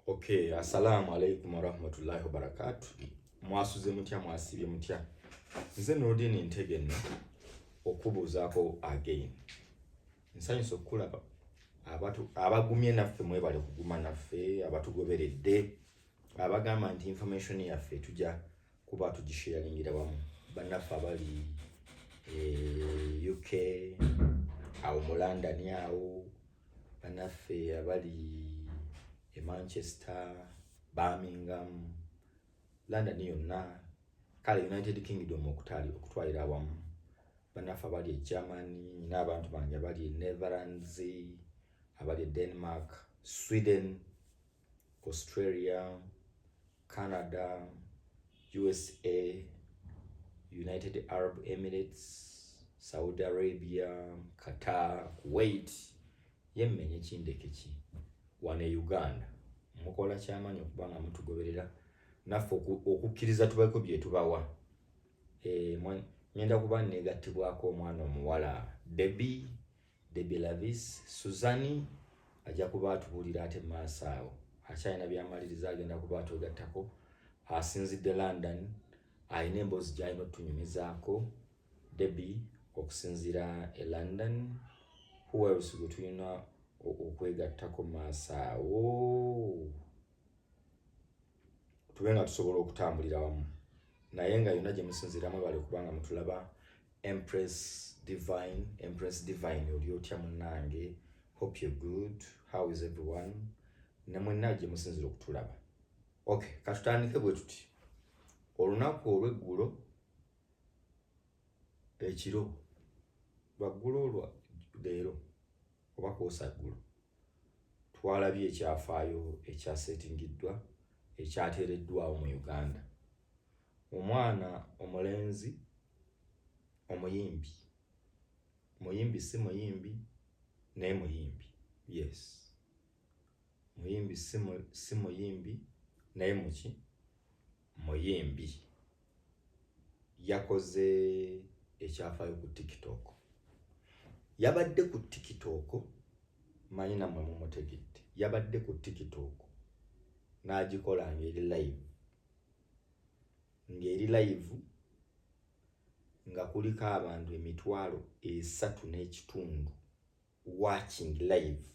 Okay, assalamu alaikum wa rahmatullahi wa barakatuh. Mwasuze mutya mwasibye mutya. Nze Nodini Ntegeno okubuuzaako again. Nsanyusa okulaba abagumye naffe mwebale kuguma naffe, abatugoberedde, abagamba nti information yaffe tujja kuba tugisharingira wamu. Bannaffe abali UK, awo mu London awo, bannaffe abali Manchester, Birmingham, London yonna, kale United Kingdom okutwalira awamu. Bannaffe abali Germany, n'abantu bange abali Netherlands, abali Denmark, Sweden, Australia, Canada, USA, United Arab Emirates, Saudi Arabia, Qatar, Kuwait, Yemen ekindekeki wane Uganda. Mukola ky'amanyi okuba nga mutugoberera naffe okukkiriza tubaeko bye tubawa. Ngenda kuba negattibwako omwana omuwala Debbie Lavis Suzani ajja kuba atubuulira ate maaso awo. Akyalina by'amaliriza agenda kuba atugattako. Asinzidde London, alina emboozi gy'alina otunyumizaako. Debbie okusinziira e London, who else gwe tulina okwegattako maaso awo tube nga tusobola okutambulira wamu. Naye nga yonna gye musinziiramu bali kubanga mutulaba. Empress Divine oli otya munnange? Hope you're good. How is everyone? Ne mwenna gye musinzira okutulaba. Okay, katutandike bwe tuti. Olunaku olw'eggulo ekiro lwaggulo olwa leero oba kwosaggulu twalabye ekyafaayo ekyasetingiddwa ekyateereddwawo mu Uganda. Omwana omulenzi muyimbi si muyimbi naye muyimbi, yes, muyimbi si muyimbi naye muki muyimbi, yakoze ekyafaayo ku TikTok. Yabadde ku TikTok, manyi nammwe mumutegedde, yabadde ku TikTok n'agikola ng'eri live nga kuliko abantu 3.5 watching live.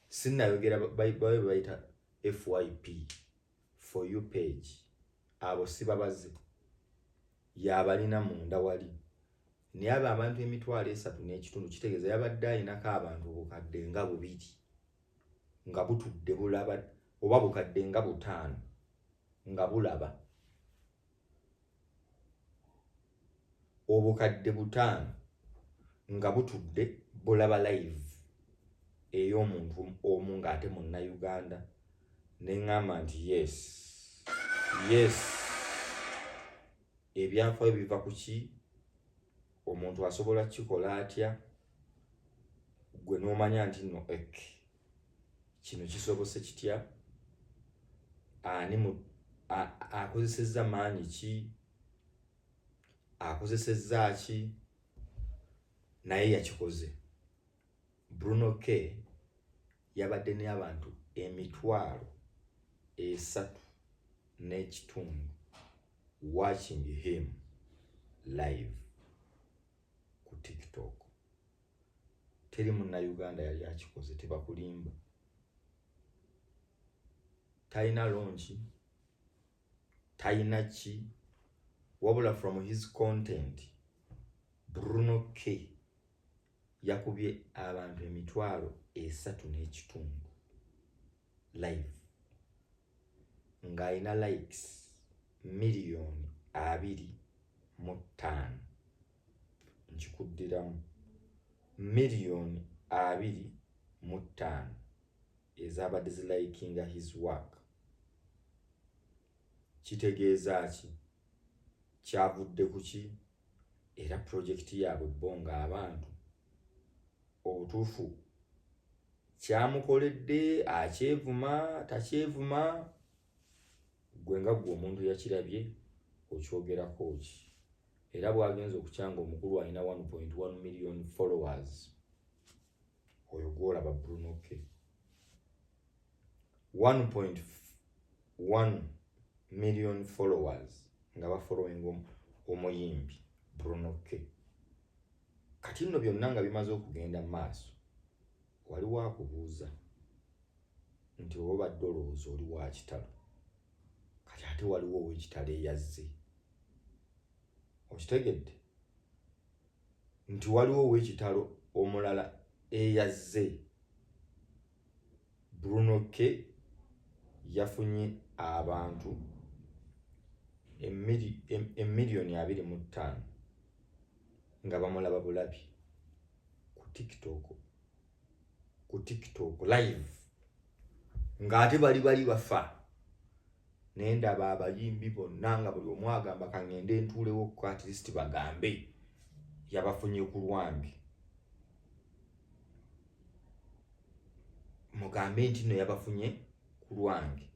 Sinnayogera bayita FYP for you page, abo sibabaze yabalina munda wali. Naye abo abantu 3.5 kitegeeza yabadde alinako abantu obukadde nga 2 nga butudde bulaba, oba bukadde nga 5 nga bulaba, obukadde 5 nga butudde bulaba live ey'omuntu omu ng'ate munna Uganda. Neŋŋamba nti yes, ebyafaayo biva ku ki? Omuntu asobola kikola atya? Gwe n'omanya nti no kino kisobose kitya? Ani akozesezza maanyi ki? Akozesezza ki? Naye yakikoze. Bruno yabadde n'abantu 3.5 watching him live ku TikTok. Teri munna Uganda yali akikoze, tebakulimba. Talina lonchi, talina ki, wabula from his content Bruno yakubye abantu 3.5 live ng'alina likes 2.5 nkikuddiramu 2.5 ezabadde zilikinga his work. Kitegeeza ki? Kyavudde ku ki? Era projekiti yaabwe bonga abantu obutuufu kyamukoledde, akyevuma takyevuma, gwe nga gwe omuntu yakirabye okyogerako ki? Era bw'agenza okukyanga omukulu alina 1.1 million followers, oyo gw'olaba Bruno 1.1 million followers nga bafollowing omuyimbi Bruno K. Kati nno byonna nga bimaze okugenda maaso, waliwo akubuuza nti obadde olowooza oli wa kitalo, kati ate waliwo ow'ekitalo eyazze. Okitegedde nti waliwo ow'ekitalo omulala eyazze. Bruno K yafunye abantu emiliyoni 25 nga bamulaba bulabi ku TikTok live, ng'ate bali bafa. Nendaba abayimbi bonna nga buli omu agamba kangende ntuulewo ku at least bagambe yabafunye ku lwange. Mugambe nti no yabafunye ku lwange.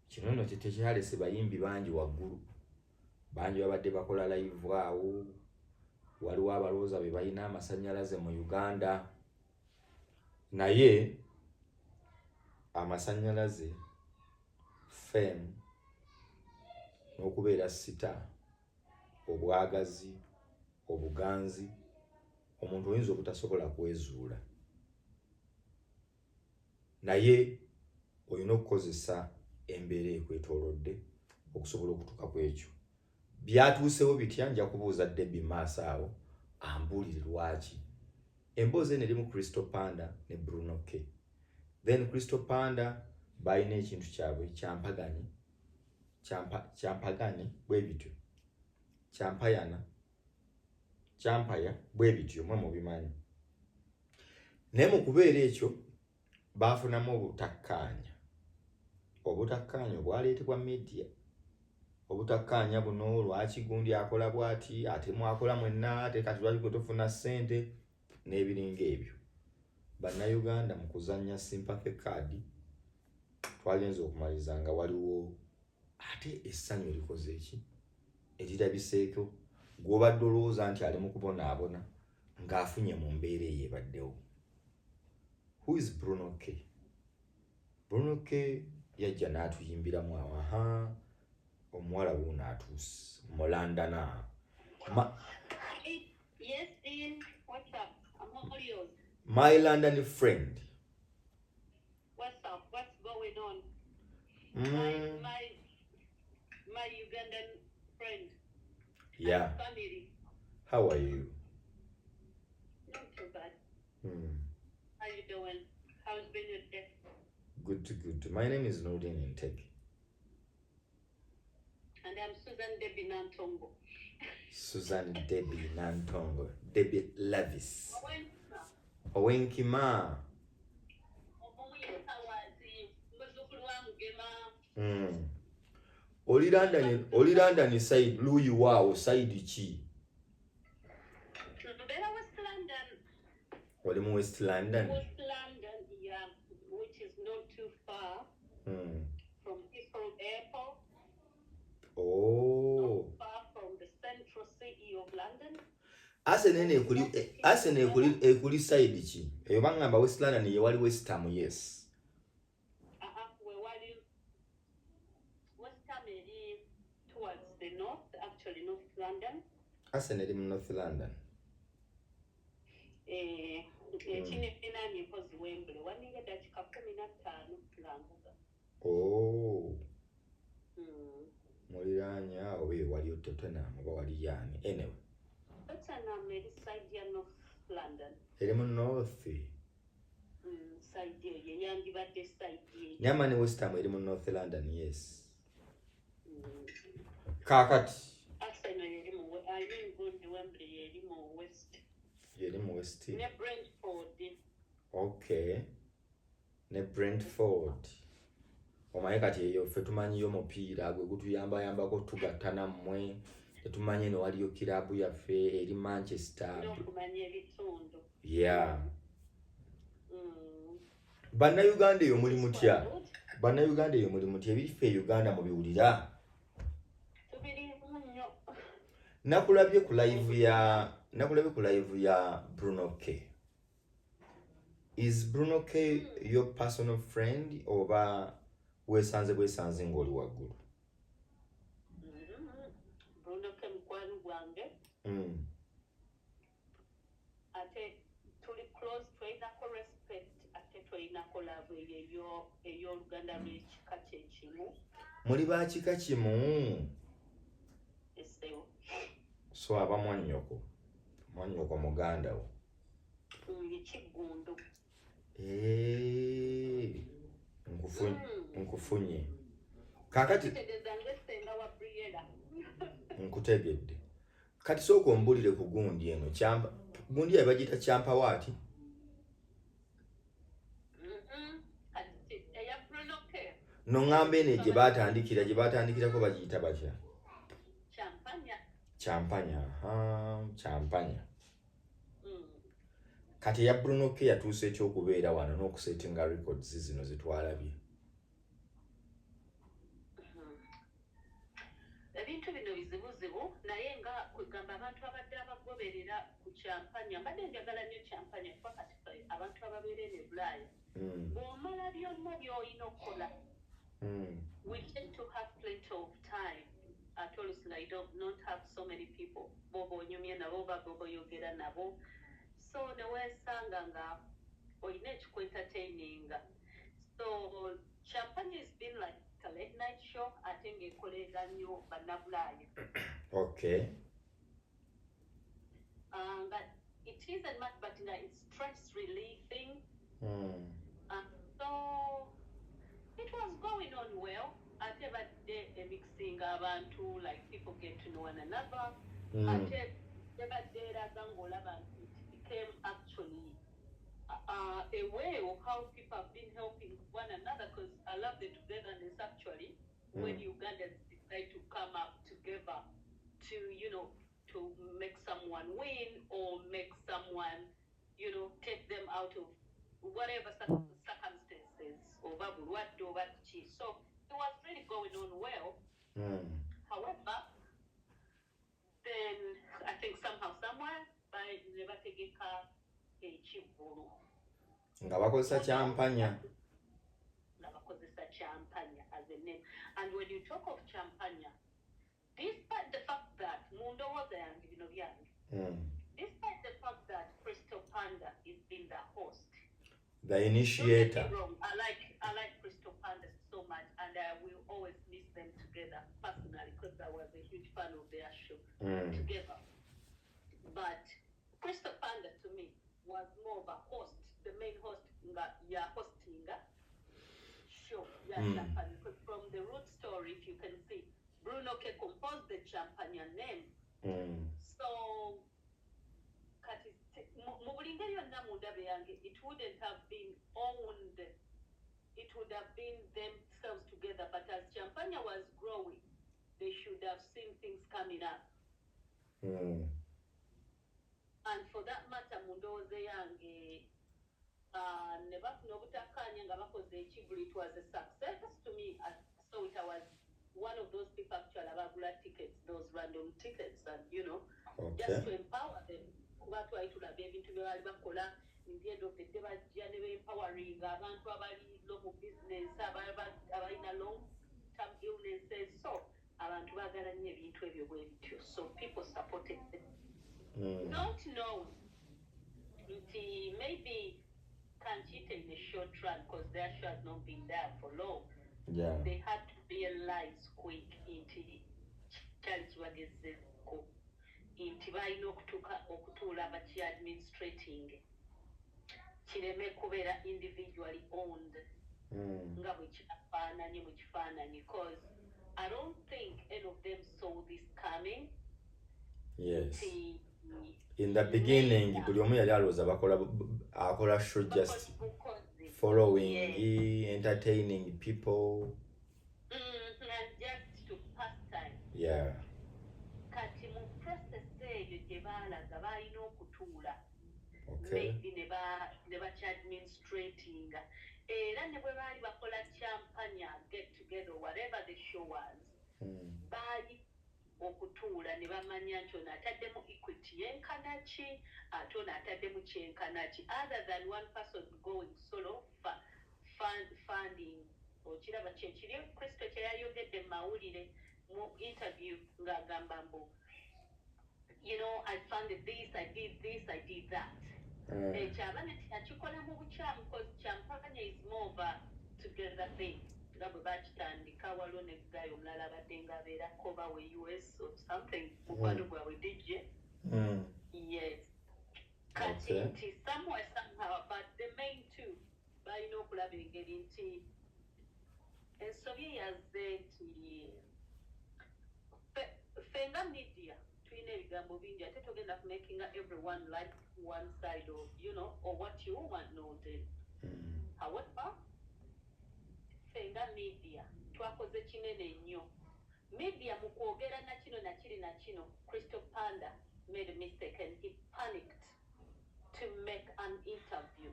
Kino nno tekyalese bayimbi bangi waggulu, bangi babadde bakola live awo. Waliwo abalowooza be balina amasannyalaze mu Uganda, naye amasannyalaze, fame n'okubeera sita, obwagazi, obuganzi, omuntu oyinza obutasobola kwezuula, naye olina okukozesa embeera ekwetoolodde okusobola okutuuka ku ekyo. Byatuusewo bitya? Nja kubuuza Debbie maaso awo ambuulire lwaki. Emboozi eno eri mu Crystal Panda ne Bruno K. Then Crystal Panda balina ekintu kyabwe kyampaganye bwe bityo, kyampaya bwe bityo, mwe mubimanyi. Naye mu kubeera ekyo baafunamu obutakkaanya obwaleetebwa media. Obutakkaanya buno lwaki gundi akola bwati ate mwakola mwenna, ate kati lwaki gwe tofuna ssente n'ebiringa ebyo. Bannayuganda mu kuzannya sympathy card twagenza okumaliriza nga waliwo ate essanyu erikoze eki erirabiseeko gw'obadde olowooza nti ali mu kubonaabona ng'afunye mu mbeera eyo ebaddewo. Who is Bruno K? Bruno K yajja n'atuyimbiramu awo, omuwala wuno atuuse mu London. Yes, Dean. What's up? I'm all yours. My London friend. What's up? What's going on? My Ugandan friend. Yeah. And family. How are you? Not too bad. How you doing? How's been your day? Good. My name is Nordin in Tech. And I'm Susan Debbie Nantongo. Susan Debbie Nantongo. Debbie Lavis. Owenkima. Oli London side Louis wao side chi. West London. Oli mu West London. West London, yeah, which is not too far from Heathrow Airport. Oh. Not far from the central city of London. Asene ekuli side chi. Eyo bangamba West London ye wali West Ham, yes. West Ham is towards the north, actually North London. Asene eri mu North London. Kinenani mpozi Wembley. Waniga dakika 15 kulambuka. Oh. Muliranya obe wali Tottenham oba wali yani. Anyway. Tottenham eri side ya North London. Eri mu North. Side ye yandibadde side ye. Nyamani West Ham eri mu North London, yes. Kakati. Arsenal eri mu Wembley eri mu West. Yeri mu West. Ne Brentford. Okay. Ne Brentford. Omaye kati eyo ffe tumanyiyo mupiira gwe gutuyambayambako tugattana mmwe. Tetumanyi ne waliyo kirabu yaffe eri Manchester. N'okumanya ebitundu. Yeah. Bannayuganda eyo muli mutya? Bannayuganda eyo muli mutya? Ebiffe Uganda mubiwulira? Tubirimu nnyo. Nakulabye ku live ya Bruno K. Is Bruno K your personal friend oba wesanze ng'oli waggulu? Bruno K mukwano gwange. Ate tuli close, twinako respect, ate twinako love ey'oluganda lw'ekika kyekimu. Muli ba kika kimu? Esewo. So aba mwannyoko muganda wo. Ekiggundu. Nkufunye. Kakati nkutegedde. Kati sooka ombulire ku gundi eno gundi eyo bagiyita kyampawaati? No ng'ambe eno gye baatandikirako bagiyita batya? Kyampanya. Kyampanya. Kati eya Bruno K yatuuse ekyokubeera wano n'okusetinga records zino zitwalabye. Ebintu bino bizibuzibu naye nga kwegamba abantu abadde abagoberera ku kyampanya mbadde njagala nnyo kyampanya kuba kati abantu ababeera eno e Bulaaya bw'omala byonna by'olina okukola we tend to have plenty of time at all I don't have so many people boba onyumye nabo oba boba oyogera nabo so ne weesanga nga olina ekikwentertaininga so champagne has been like a late night show ate ng'ekolera nnyo bannabulaaya. Okay. But it isn't much but it's stress relieving. So it was going on well. Ate badde mixing abantu like people get to know one another. Ate badde eraga ng'olaba nti it became actually a way of how people have been helping one another because I love the togetherness actually when Ugandans decide to come up together to, to make someone win or make someone, take them out of whatever circumstances or bulwadde oba ki. So it was really going on well. However, then I think somehow, somewhere, by nebategeka ekivvulu. Nga bakozesa kyampanya. As a name. And when you talk of champagne, despite the fact that Mundo was there, despite the fact that Crystal Panda is being the host, the initiator. Don't get me wrong, I like Crystal Panda so much, and I will always miss them together personally because I was a huge fan of their show together. But Crystal Panda to me was more of a host, the main host, hosting. Champagne. Because from the root story, if you can see, Bruno K composed the champagne name. So, it wouldn't have been owned. It would have been themselves together. But as champagne was growing, they should have seen things coming up. And for that matter, Mundo was young. It was a success to me. So it was one of those people actually about tickets, those random tickets, and just to empower them. In the end of the day, empowering abantu abali local business, abalina long-term illnesses. So abantu bagala nnyo ebintu ebyo bwe bityo. So people supported them. Not knowing maybe can't hit in a short run because their show has not been there for long. Yeah. They had to realize quick into charity bagezeko nti balina okutuula baki administrating kireme kubeera individually owned nga bwe kinafaananye mu kifaananyi because I don't think any of them saw this coming. Yes. In the beginning, buli omu yali alowooza akola show just following, entertaining people. And just to pass time. Yeah. Kati mu process eyo gye baalaga balina okutuula. Okay. Maybe ne administrating. Era ne bwe baali bakola champagne get together whatever the show was. Baali okutuula ne bamanya nti ono ataddemu equity yenkana ki ate ono ataddemu kyenkana ki other than one person going solo funding okiraba kyekiri Kristo kye yayogedde mu mawulire mu interview ng'agamba mbu you know, I funded this, I did this, I did that. Kyabana akikola mu bukyamu because champagne is more of a together thing. Nga bwe bakitandika waliwo ne guy omulala abadde ng'abeera koba we US or something mukwano gwabwe DJ. Yes. Kati nti somewhere somehow but the main two balina okulaba engeri nti ensobi yazze nti fenga media tulina ebigambo bingi ate togenda ku making everyone like one side of you know or what you want noted. However fenga media twakoze kinene nnyo media mu kwogera na kino na kiri na kino Crystal Panda made a mistake and he panicked to make an interview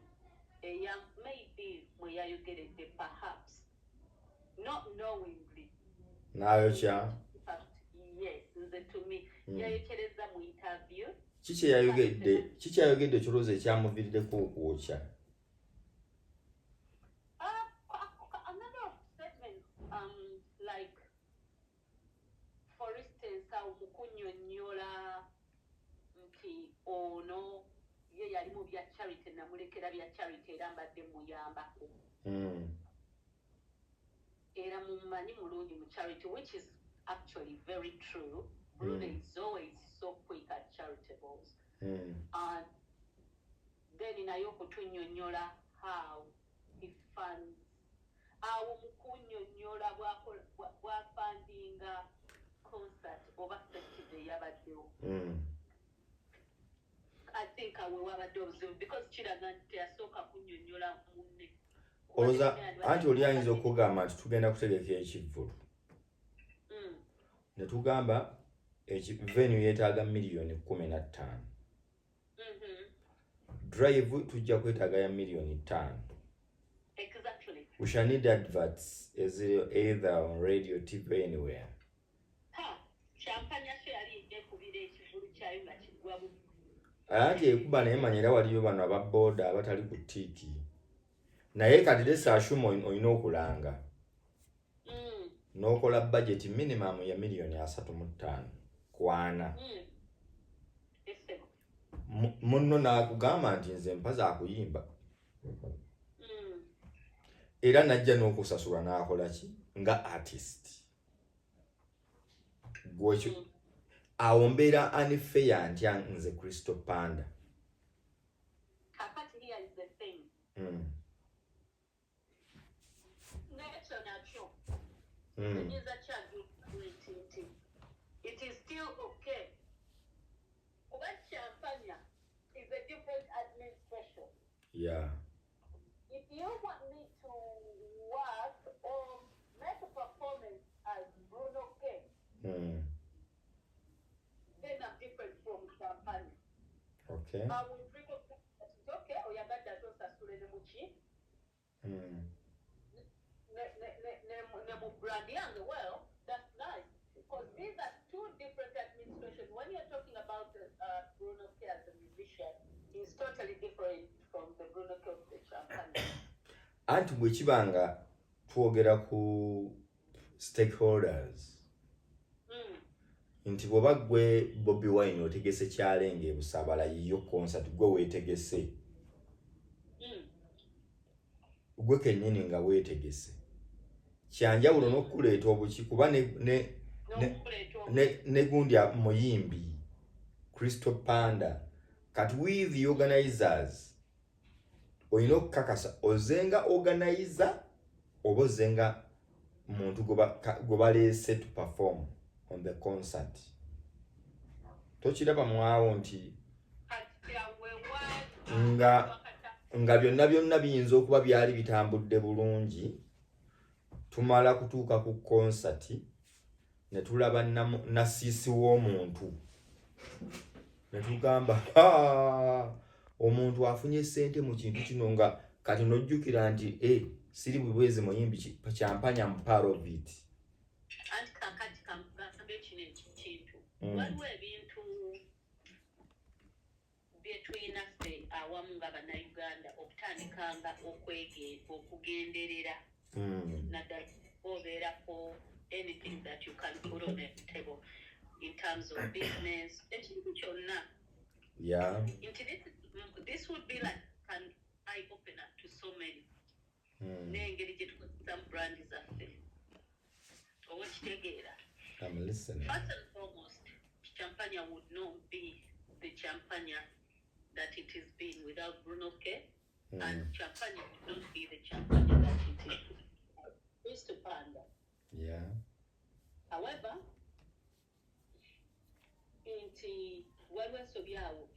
maybe mwe yayogeredde perhaps not knowingly nayo kya yes nze to me yayokereza mu interview kiki yayogedde ekirowoozo ekyamuviiriddeko okwokya a number of statements like for instance mukunnyonnyola nti ono ye yali mu bya charity namulekera bya charity era mbadde muyambako era mumanyi mulungi mu charity which is actually very true. Bruno is always so quick at charitables. And then inayo kutunnyonnyola how he funds awo mukunnyonnyola bwafundinga concert oba Atidde yabaddewo. I think awe wabadde obuzibu because kiraga nti yasooka kunnyonnyola munne. Olowooza anti oli ayinza okugamba nti tugenda kutegeka ekivvulu ne tugamba venue yeetaaga million 15. Drive tujja kwetaaga ya million 5. Exactly. We shall need adverts either on radio, TV, anywhere. Champagne yali ekubira ekivulu kyayo nga kigwa bu. Anti ekuba naye manyira waliyo bano ababooda abatali ku tiiki. Naye kati assume olina okulanga. N'okola budget minimum ya million 35 kwana. Munno n'akugamba nti nze mpaza akuyimba. Era najja n'okusasula n'akola ki nga artist. Gwekyo awo mbeera unfair ntya nze Crystal Panda. Kakati here is the thing. It is still okay. But Champagne is a different administration. Yeah. If you want me to work or make a performance as Bruno came, then I'm different from Champagne. Okay. I will drink up. It's okay. Or you got that also Sulemuchi. Brandy and the well, that's nice because these are two different administrations. When you're talking about Bruno K as a musician, he's totally different from the Bruno K of the Champagne. Anti bwe kibanga twogera ku stakeholders. Nti bwoba gwe Bobiwine otegese kyalenge ebusabala yiyo concert gwe weetegese. Gwe kennyini nga weetegese. Kyanjawulo n'okuleeta obuki kuba ne gundi muyimbi Crystal Panda kati with the organizers olina okukakasa ozenga organizer oba ozenga muntu gwe baleese to perform on the concert. Tokiraba mwawo nti nga byonna biyinza okuba byali bitambudde bulungi. Tumala kutuuka ku concert ne tulaba nasiisi w'omuntu ne tugamba omuntu afunye ssente mu kintu kino nga kati nojjukira nti siri bwezi muyimbi Champagne am part of it. Anti kakati kamugamba kino waliwo ebintu byetulina ffe awamu nga bannayuganda okutandikanga okugenderera naddala obeerako anything that you can put on the table in terms of business ekintu kyonna this would be like an eye opener to so many n'engeri gye tukozesa brand zaffe owekitegeera. I'm listening. First and foremost, Champagne would not be the Champagne that it has been without Bruno K. And Champagne would not be the Champagne that it is used to Panda. Yeah. However,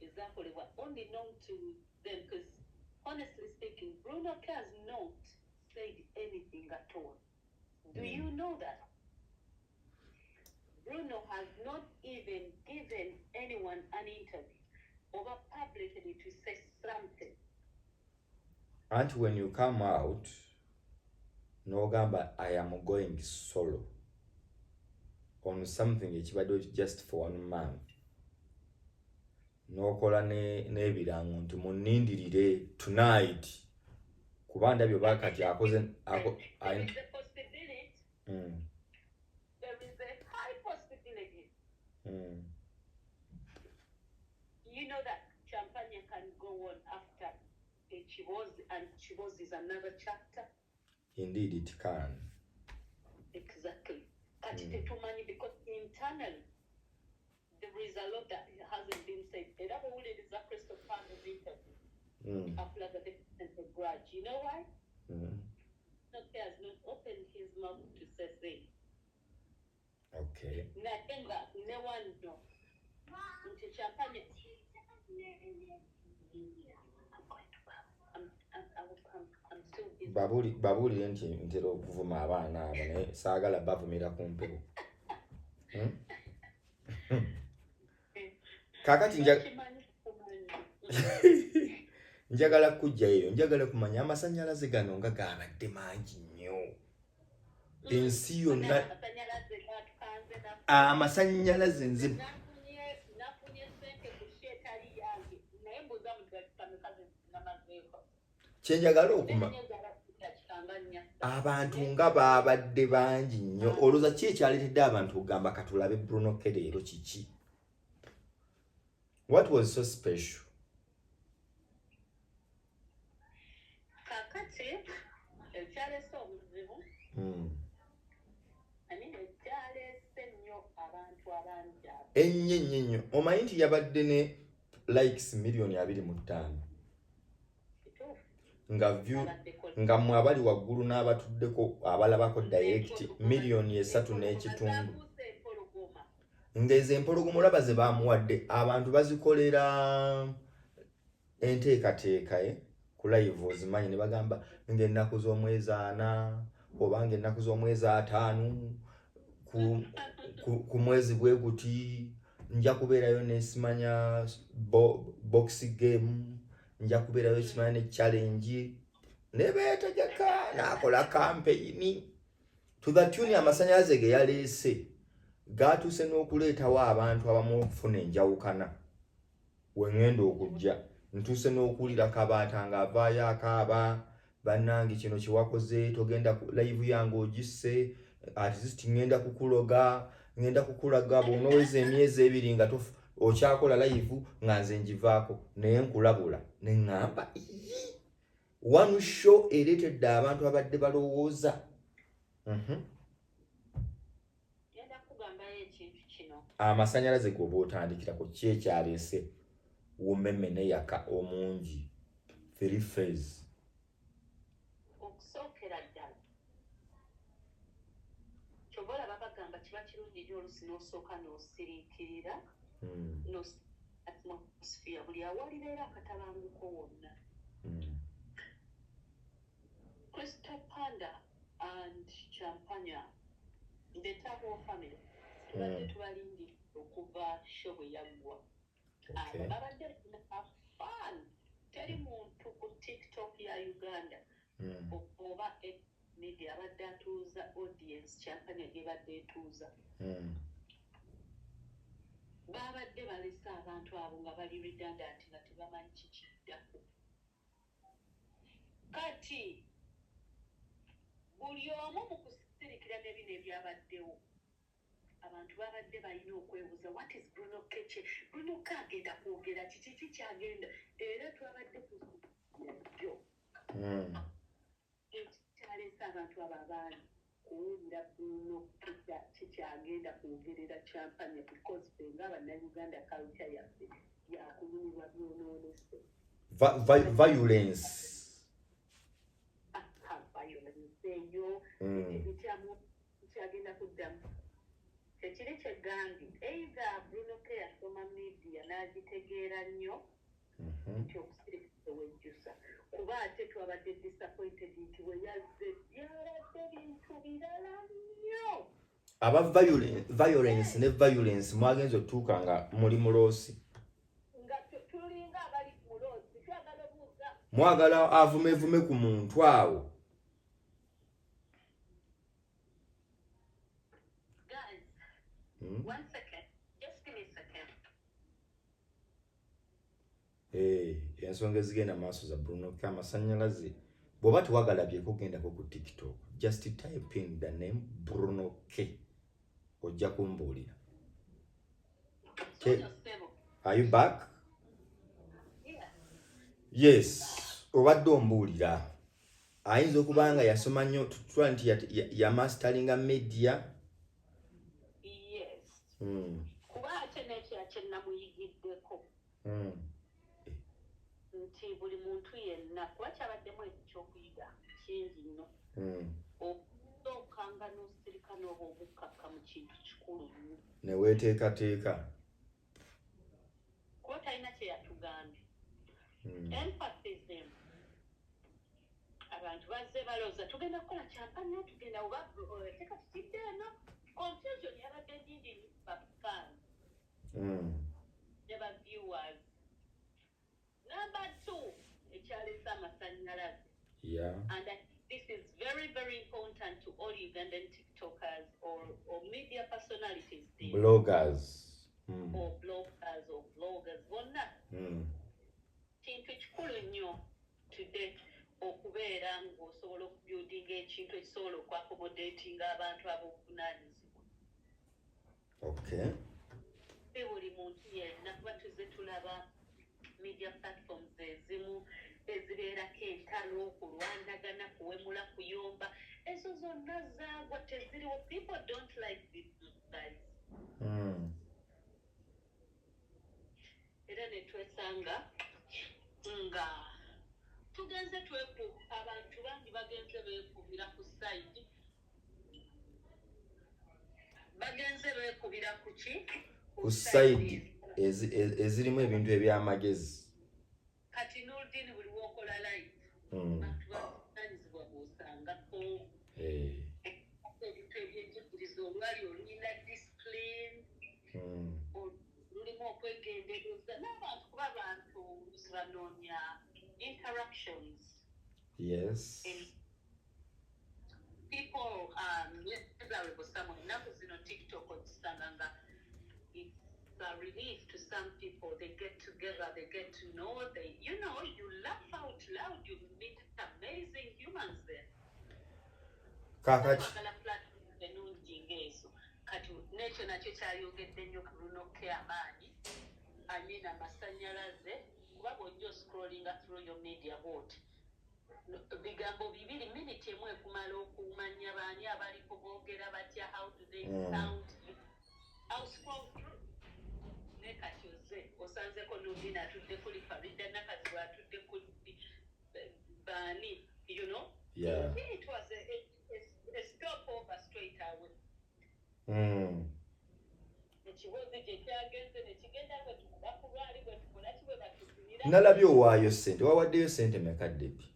exactly what only known to them because honestly speaking, Bruno K has not said anything at all. Do you know that? Bruno has not even given anyone an interview or publicly to say something. And when you come out, no gamba, I am going solo on something just for 1 month. No kola nebirango nti munindirire tonight. Kubanda byo bakati akoze there is a possibility. There is a high possibility. You know that Champagne can go on after Chivoz, and Chivoz is another chapter. Indeed, it can. Exactly. Because internally, there is a lot that hasn't been said. The other one is a Crystal Panda's interview. After the grudge. You know why? He has not opened his mouth to say. Okay. No one knows. Champagne. I'm still busy. Babuli ntero okuvuma abaana abo naye saagala bavumira ku mpewo. Kakati njagala kujja eyo, njagala kumanya amasannyalaze gano nga gaabadde mangi nnyo. Ensi yonna amasannyalaze nze kyenjagala okuma abantu nga baabadde bangi nnyo. Olowooza ki ekyaleetedde abantu okugamba katulabe Bruno K leero kiki? What was so special? Kakati ekyaleese obuzibu ekyaleese nnyo abantu abangi ennyo omanyi nti yabadde ne likes million 25 nga mmwe abali waggulu n'abatuddeko abalabako direct million 3.5 ng'ezo empologoma olaba ze baamuwadde abantu bazikolera enteekateeka ku live ozimanyi ne bagamba ng'ennaku z'omwezi 4 oba ng'ennaku z'omwezi 5 ku mwezi bwe guti nja kubeerayo nesimanya box game nja kubeerayo simanya ne challenge ne beetegeka n'akola campaign to the tune amasannyalaze ge yaleese gaatuuse n'okuleetawo abantu abamu okufuna enjawukana wengenda okujja ntuuse n'okuwulira kabaata ng'avaayo akaaba bannange kino kiwakoze togenda live yange ogisse at least ngenda kukulaga bw'onoweza emyezi 2 nga okyakola live nga nze ngivaako naye nkulabula ne ŋŋamba one show ereetedde abantu abadde balowooza. Amasannyalaze gwoba otandikirako ki ekyaleese umeme ne yaka omungi 3 phase? Okusookera ddala kyobola babagamba kiba kirungi nnyo oluusi n'osooka n'osiriikirira atmosphere buli awalira era akatabanguko wonna. Crystal Panda and Champagne, the Tabo family, tubadde tubalindi okuva show bwe yaggwa. Babadde have fun. Teri muntu ku TikTok ya Uganda oba media abadde atuuza audience Champagne gye badde etuuza. babadde balese abantu abo nga bali redundant nga tebamanyi kikiddako. Kati buli omu mu kusirikira ne bino ebyabaddewo abantu babadde balina okwebuuza what is Bruno Keche? Bruno K agenda kwogera kiki kyagenda era twabadde tujo ekyaleese abantu abo abaali kuwulira Bruno kikyagenda kwogerera champagne because fenga bannayuganda culture yaffe yakunyumirwa byonoonese violence eyo kyagenda kuddamu kyekiri kyegambye either Bruno K yasoma media n'agitegeera nnyo nti okusirikisa wejjusa kuba ate twabadde disappointed nti weyazze byabadde bintu birala nnyo aba violence ne violence mwagenza otuuka nga muli muloosi nga tulinga abali muloosi twagala obuuza mwagala avumevume ku muntu awo. One second. Just give me a second. Ensonga ezigenda maaso za Bruno K amasannyalaze bw'oba tewagalabyeko ogendako ku TikTok just type in the name Bruno K ojja kumbuulira. Are you back? Yeah. Yes, obadde ombuulira ayinza okuba nga yasoma nnyo tutula nti yamastalinga media. Kuba ate n'ekya kye namuyigiddeko nti buli muntu yenna kuba kyabaddemu ekyokuyiga kingi nnyo okusookanga n'osirika n'oba obukkakka mu kintu kikulu nnyo ne weeteekateeka kuba talina kye yatugambye empathism abantu bazze balowooza tugenda kukola kyampanya tugenda oba teeka kitidde eno confusion yabadde nyingi fans ne ba viewers. Number 2 ekyaleese amasannyalaze and this is very very important to all Ugandan TikTokers or media personalities bloggers or bloggers bonna kintu kikulu nnyo today okubeera ng'osobola okubuildinga ekintu ekisobola okwakomodatinga abantu ab'obuvunaanyizibwa. Okay. Buli muntu yenna kuba tuzze tulaba media platforms ezimu ezibeerako entalo kulwanagana kuwemula kuyomba ezo zonna zaagwa teziriwo. People don't like this guys. Era ne twesanga nga tugenze abantu bangi bagenze beekubira ku site ku ki ku site ezirimu ebintu eby'amagezi kati n'oludini buli w'okola live bantu bavunaanyizibwa bw'osangako ebintu eby'enjigiriza olwali olulina discipline lulimu okwegendereza n'abantu kuba bantu banoonya interactions. Yes. People desirable someone ennaku zino TikTok okisanga nga it's a relief to some people. They get together, they get to know, you laugh out loud, you meet amazing humans there. Kakati enungi ng'ezo kati n'ekyo nakyo kyayongedde nnyo ku Bruno K Amaanyi amasannyalaze kuba bw'ojja scrolling through your media board bigambo bibiri minute emu ekumala okumanya baani abaliko boogera batya how do they sound. I'll scroll through ne kati ozze osanzeko n'odina atudde kuli Farida Nakazi atudde kuli baani it was a stop over straight away. Ekiwozi gye kyagenze ne kigenda bwe tukuba ku lwali bwe tukola ki bwe batuzinira. Nalabye owaayo ssente wawaddeyo ssente mekadde pi?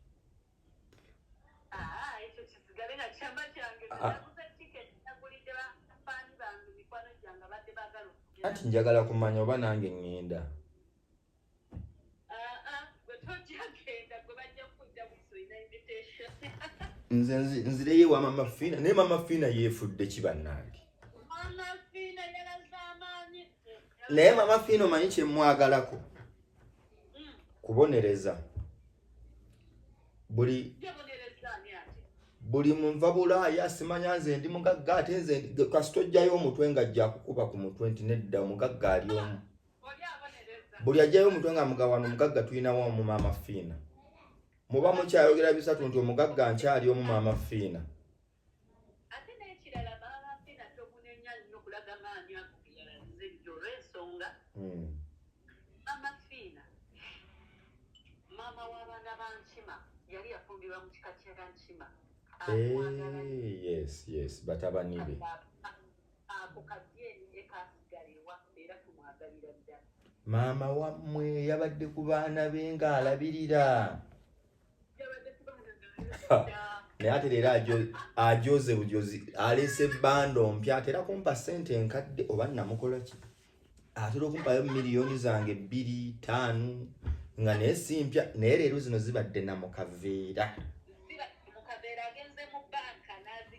Ekyo kisigale nga kyamba kyange naguza tiketi nagulidde bafaani bange mikwano gyange abadde baagala okugenda. Anti njagala kumanya oba nange ŋŋenda. Gwe tojja genda gwe bajja kujja busoyina invitation. Nzireyo wa Mama Fina naye Mama Fina yeefudde ki bannange? Mama Fina yalaze amaanyi naye mama Fino manyi kye mwagalako kubonereza buli munva bulaaya simanya nze ndi mugagga ate nze kasitojjayo omutwe nga ajja kukuba ku mutwe nti nedda omugagga ali omu buli ajjayo omutwe nga mugawano omugagga tulinawo mu mama Fina muba mukyayogera bisatu nti omugagga nkyali omu mama Fina ate n'ekirala mama Fina tomunenya nnyo okulaga maanyi ago Yelaze olw'ensonga mama Fina maama w'abaana ba Nkima yali yafumbirwa mu kika kya Nkima yes batabanibe ako kadyeni ekasigala ewaffe era tumwagalira ddala maama wammwe yabadde ku baana be ng'alabirira naye ate leero ajoze bujozi aleese ebbando mpya atera kumpa ssente enkadde oba namukola ki atera okumpayo miliyoni zange 2-5 nga naye si mpya naye leero zino zibadde namukaveera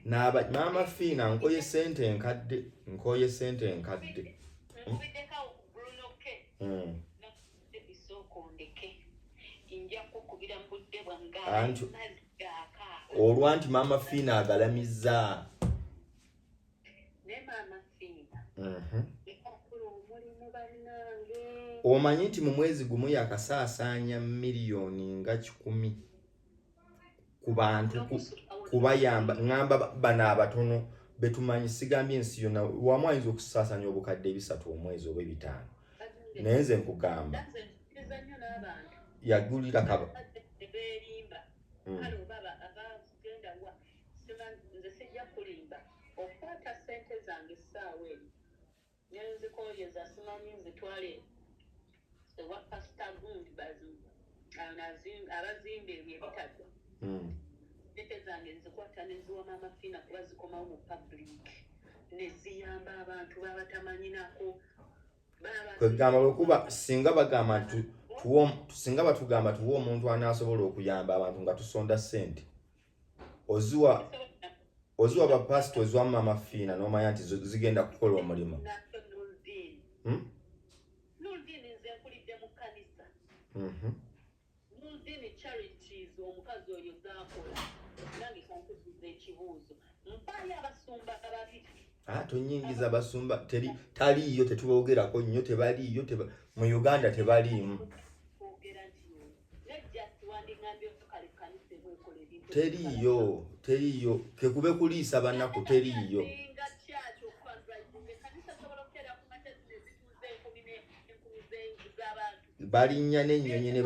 maama Fina nkoye ssente enkadde anti olwa nti maama Fina agalamizza omanyi nti mu mwezi gumu yakasaasaanya miliyoni nga 10 ku bantu kubayamba ngamba bano abatono betumanyi sigambye ensi yonna wamu ayinza okusaasanya obukadde 3 omwezi oba 5 naye nze nkugamba yagulira kaba nze sijja kulimba okwata ssente zange essaawa eri nenzikoyeza simanyi nzitwale ewa pasita gundi abazimba ebyo ebitagwa ssente zange nzikwata neziwa mama Fina kuba zikomawo mu public neziyamba abantu babatamanyinako kwegamba lwokuba singa bagamba singa batugamba tuwa omuntu anaasobola okuyamba abantu nga tusonda ssente oziwa bapasito oziwa mama Fina n'omanya nti zigenda kukola omulimu omukazi oyo zakola nange kankuziza ekibuuzo mpayo abasumba babiri tonyingiza abasumba taliiyo tetuboogerako nnyo tebaliiyo mu Uganda tebaliimu teriiyo kekube kuliisa bannaku teriiyo balinnya n'ennyonyi ne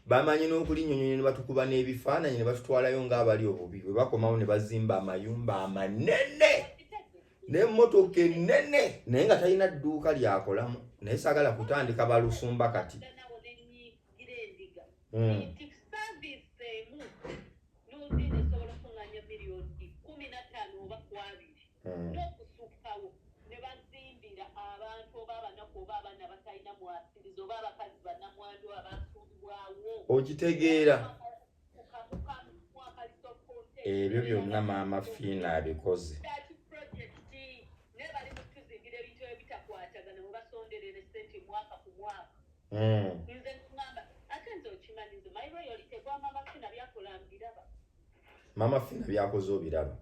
bamanyi n'okulinnyonyi ne batukuba n'ebifaananyi ne batutwalayo ng'abali obubi bwe bakomawo ne bazimba amayumba amanene n'emmotoka ennene naye nga talina dduuka lyakolamu naye saagala kutandika balusumba kati okitegeera ebyo byonna maama Fina abikoze mama Fina byakoze obiraba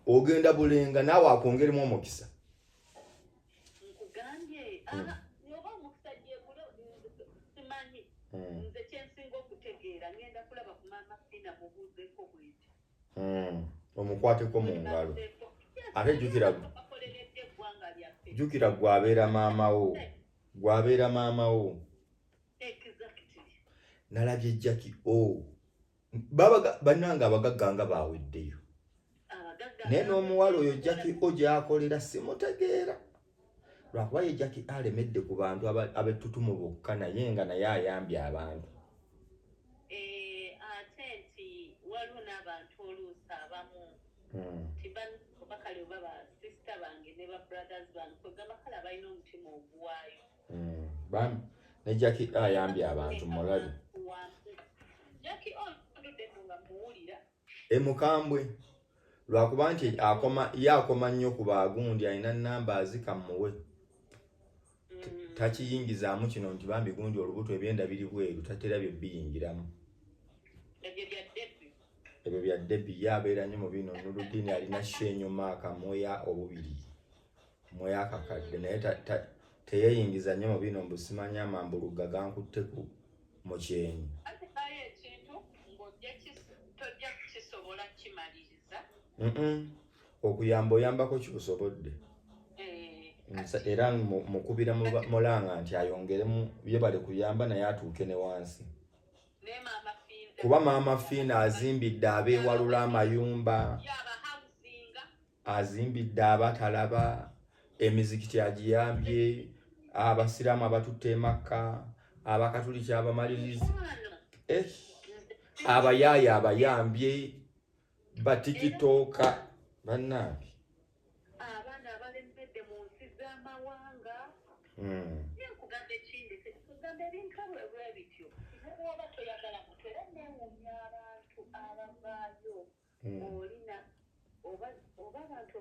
ogenda Bulenga naawe akwongeremu omukisa nkugambye oba omukisa gyegula simanyi nze kyensinga okutegeera ngenda kulaba ku mama Fina mubuuzeeko bweti omukwateko mu ngalo ate jjukira gwabeera maamawo nalabye Jackie bannanga abagagga nga baaweddeyo naye n'omuwala oyo Jackie gy'akolera simutegeera lwakuba ye Jackie alemedde ku bantu abettutumu bokka naye nga naye ayambye abantu ate nti waliwo n'abantu oluusi abamu bakale oba basisita bange ne babrothers bange kwegamba kale balina omutima oguwaayo ne Jackie ayambye abantu mulabi Jackie Mukambwe lwakuba nti akoma nnyo ku baagundi alina namba azikamuwe takiyingizaamu kino nti bambi gundi olubuto ebyenda biri bweru tatera bye biyingiramu ebyo bya debi yabeera nnyo mu bino Nurudini alina shenyo maaka moya obubiri moya akakadde naye teyeyingiza nnyo mu bino mbusimanya amambuluga gankutte mu kyenyi okuyamba oyambako kikusobodde era mukubira mulanga nti ayongeremu byebale kuyamba naye atuuke ne wansi kuba maama Fiina azimbidde abeewalula amayumba azimbidde abatalaba emizikiti agiyambye abasiraamu abatutte Makka abakatuliki abamalirizi abayaaya abayambye batikitooka bannange abaana abalembedde mu nsi z'amawanga nkugamba ekindi kugamba ebintu bwe bityo oba toyagala mutu era neewuunya abantu abavaayo olina oba abantu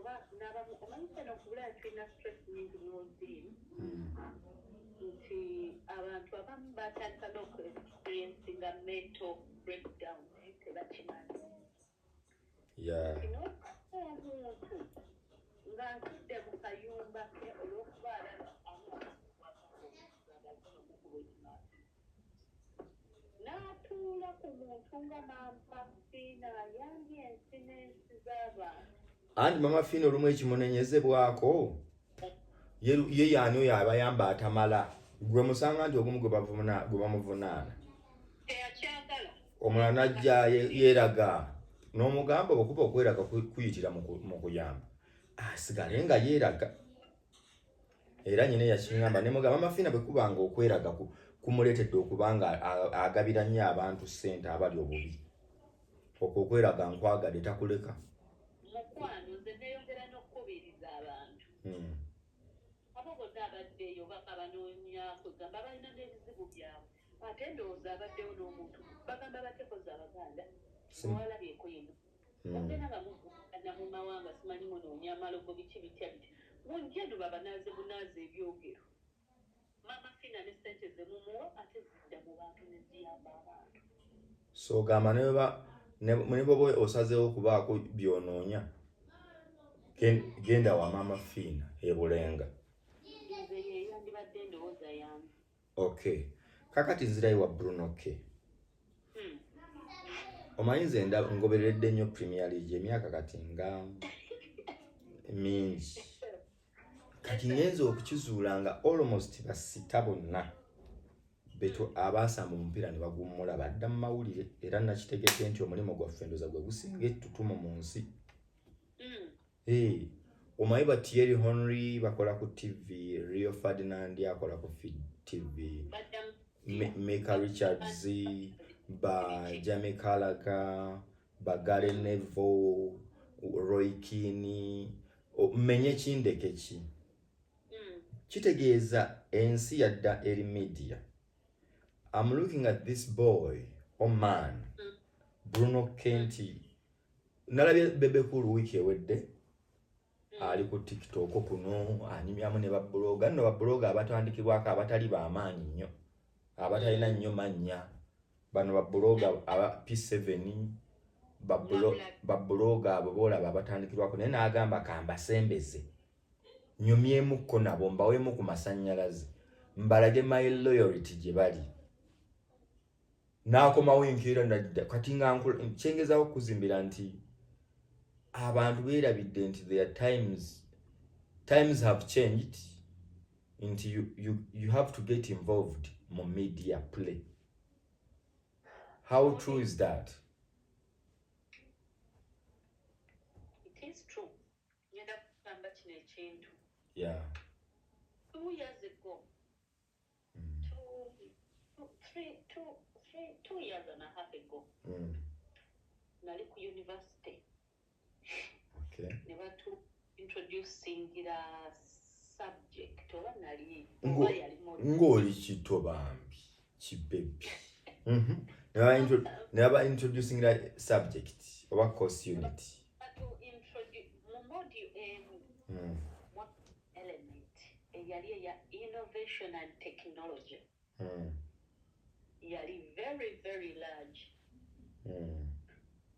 omanyise nokubulaya tulina stress nyingi muzimu nti abantu abamu batandika n'okuexperiencinga mental breakdown tebakimanyi kino omuntu ng'atudde mu kayumba ke olw'okuba alaba n'atuula ku muntu nga maama Fiina ayambye ensi n'ensi z'abantu anti maama Fiina olumu ekimunenyezebwako ye yaani oyo abayamba atamala gwe musanga nti ogumu gwe bamuvunaana omulala najja yeeraga n'omugamba okuba okweraga kuyitira mu kuyamba asigale nga yeeraga era nyine yakingamba ne mugamba maama Fiina bwe kubanga okweraga kumuleetedde okubanga agabira nnyo abantu ssente abali obubi okweraga nkwagadde takuleka mukwano nze neeyongera n'okukubiriza abantu abo bonna abaddeeyo bakabanoonya kugamba balina n'ebizibu byabwe ate ndowooza abaddewo n'omuntu bagamba batekoza abaganda owalabyeko yino bagenda nga mugana mu mawanga simanyi munoonya amalogo biki bitya bitya munjedu babanaaze bunaaze ebyogero maama Fiina ne ssente ze mumuwa ate zidda mu bantu ne ziyamba abantu so gamba ne bwoba osazeewo okubaako byonoonya genda wa maama Fiina ebulenga yandibadde ndowooza yange okay kakati nzirayo wa Bruno ke omanyi nze ngoberedde nnyo Premier League emyaka kati nga mingi kati ngenza okukizuula nga almost basita bonna beto abaasamba omupiira ne bagummula badda mu mawulire era nakitegedde nti omulimu gwaffe ndoza gwe gusinga ettutumu mu nsi omanyi ba Thierry Henry bakola ku TV Rio Ferdinand akola ku TV Mika Richards ba Jamie Carragher ba Gary Neville Roy Keane menye kindeke ki kitegeeza ensi yadda eri media. I'm looking at this boy or man Bruno Kenti nalabye bebe kulu wiki ewedde ali ku TikTok kuno anyumyamu ne babloga nno babloga abatandikibwako abatali ba Amaanyi nnyo abatalina nnyo mannya bano babloga aba P7 babloga abo boolaba abatandikibwako naye n'agamba kambasembeze nyumyemuko nabo mbawemu ku masannyalaze mbalage my loyalty gye bali n'akomawo enkeera nadda kati nga kyengezaako kuzimbira nti abantu beerabidde nti their times have changed nti you have to get involved mu media play. How true is that? It is true. Ngenda kugamba kino ekintu. Yeah. 2 years ago. 2 years and a half ago. Nali ku university. Okay. Never to introducing the subject oba nali ng'oli kitobambi kibebi never introducing that subject or course unit. But to introduce module one element, innovation and technology. Very, very large.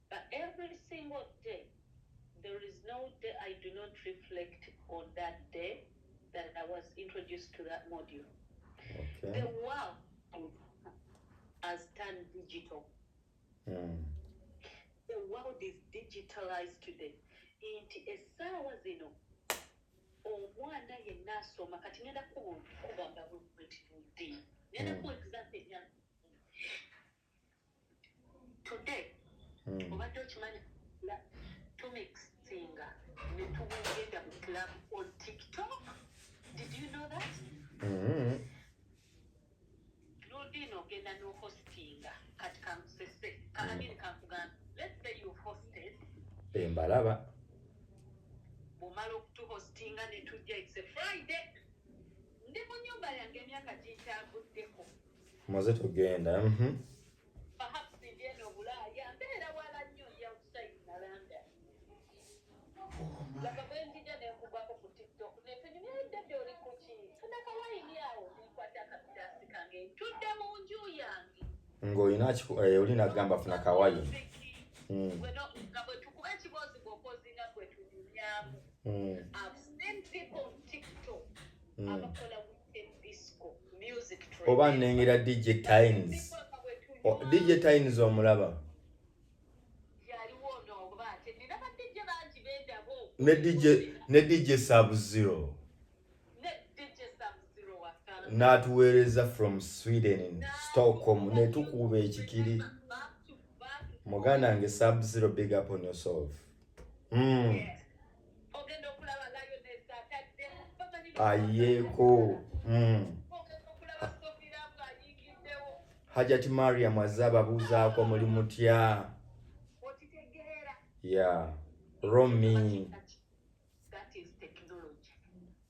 But every single day, there is no day I do not reflect on that day that I was introduced to that module. Okay. The world has turned digital. The world is digitalized today. Inti essaawa zino omwana yenna asoma kati ngenda kugamba bulungi ngenda ku example ya today obadde okimanyi tumixinga ne tugenda mu club on TikTok. Did you know that? Ludino genda no hostinga kati kamusese kanini kankugamba. Let's say you hosted. Embalaba. Bumalo to hostinga ne tujja it's a Friday. Ndi mu nyumba yange emyaka gitabuddeko. Muze tugenda. Perhaps ndieno Bulaya mbeera wala nnyo outside na London. Laba bwe njija ne nkugwako ku TikTok ne tunyumyedde byoli ku ki. Tuna kawaini awo nkwata akapitaasi kange ntudde mu nju yange. Ng'olina olina gamba funa kawaini. Bwe tukuba ekiboozi bw'okozinga bwe tunyumyamu. I've seen people on TikTok abakola weekend disco music trend. Oba nnengera DJ Tines. DJ Tines omulaba. Yaliwo n'oba ate niraba DJ bangi b'endabo. Ne DJ Sub-Zero. N'atuweereza from Sweden, Stockholm, ne tukuba ekikiri. Muganda wange Sub-Zero, big up on yourself. Ayeko. Hajati Mariam azaba buzaako muli mutya. Yeah. Romi. That is technology.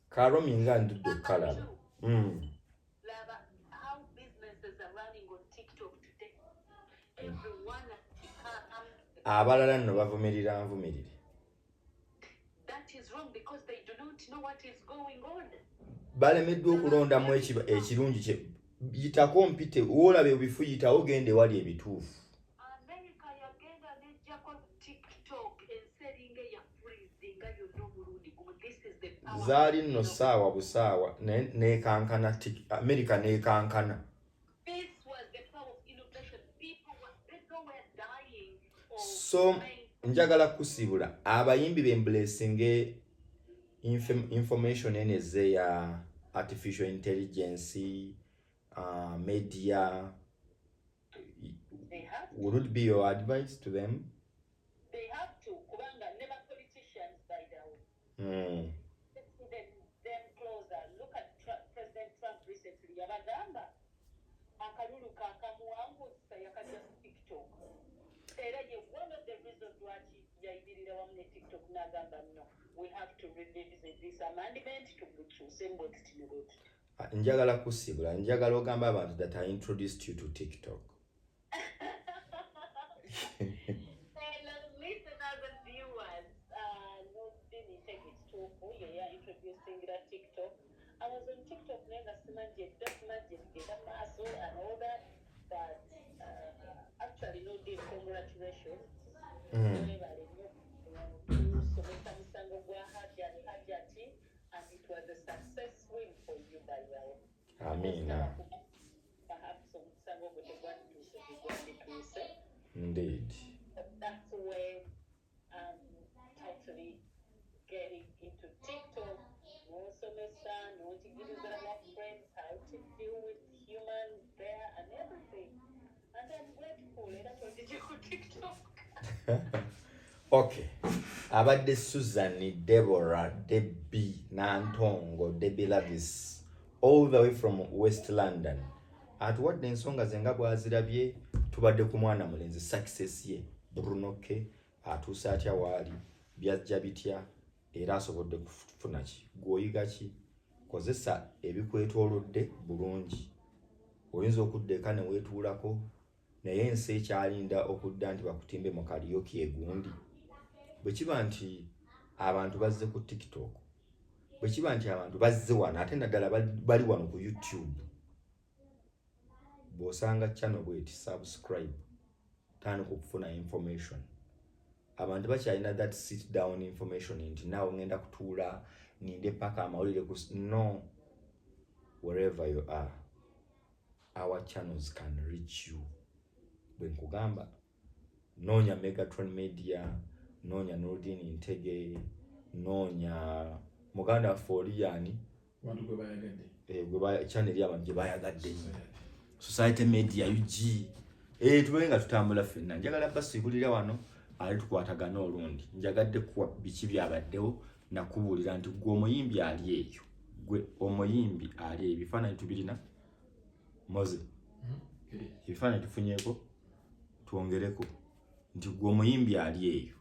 Karomi nga ndudde kalaba. Lava, how businesses are running on TikTok today. Everyone abalala nno bavumirira nvumirire. That is wrong because they do not know what is going on. Balemeddwa okulondamu ekirungi kye yitako mpite woolabe ebifuyita ogende wali ebituufu. America yagenda nejjako TikTok enseringa ya freezinga yonna omulundi gumu. This is the power. Zaali nno ssaawa busaawa nekankana America nekankana. This was the power of innovation. People were dying. So njagala kusibula abayimbi b'emblessing information eneze ya artificial intelligence, media. Would it be your advice to them? They have to. Kubanga never politicians by the way. Let's see them closer. Look at President Trump recently. Yabagamba akalulu kakamuwangusa yakajja ku TikTok. Era ye one of the reasons why yayimirira wamu ne TikTok n'agamba no. We have to revisit this amendment to resemble it. Njagala kusibula, njagala ogamba abantu that I introduced you to TikTok. Hello, listeners and viewers. No, didn't take it too full. Yeah, introducing that TikTok. I was on TikTok, never magic, get a muscle and all that. But actually, no, dear, congratulations. And it was a success win for you, by the way. Amina. Perhaps some of the one to say. Indeed. That's where totally getting into TikTok. Also, my son, want to give you my friends how to deal with humans there and everything. And I'm grateful. That's what did you go TikTok? Okay. Abadde Susan, Deborah, Debbie, Nantongo, Debbie Lavis, all the way from West London. At what the nsonga zenga bwazirabye tubadde ku mwana mulenzi success ye Bruno ke atuuse atya waali byajja bitya era asobodde kufuna ki gwoyiga ki kozesa ebikwetoolodde bulungi oyinza okuddeka ne weetuulako naye ensi ekyalinda okudda nti bakutimbe mu karaoke egundi bwe kiba nti abantu bazze ku TikTok bwe kiba nti abantu bazze wano ate naddala bali wano ku YouTube bw'osanga channel bweti subscribe tandika okufuna information abantu bakyalina that sit down information nti naawe ngenda kutuula ninde paka amawulire ku no wherever you are our channels can reach you bwe nkugamba noonya Megatron Media noonya Nordin Intege noonya muganda Foliani bantu gwe bayagadde gwe channel y'abantu gye bayagadde Society Media UG tubenga tutambula ffenna njagala basibulira wano ali tukwatagana olundi njagadde kuwa biki byabaddewo nakubulira nti gwe omuyimbi ali eyo gwe omuyimbi ali ebifaananyi tubirina moze ebifaananyi tufunyeeko twongereko nti gwe omuyimbi ali eyo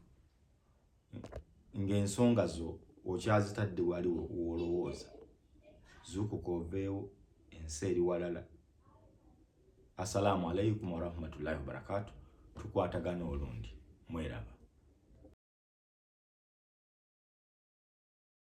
ng'ensonga zo okyazitadde wali wolowooza zuukuka oveewo ensi eri walala. Assalamu alaikum warahmatullahi wabarakatuh. Tukwatagana olundi mweraba.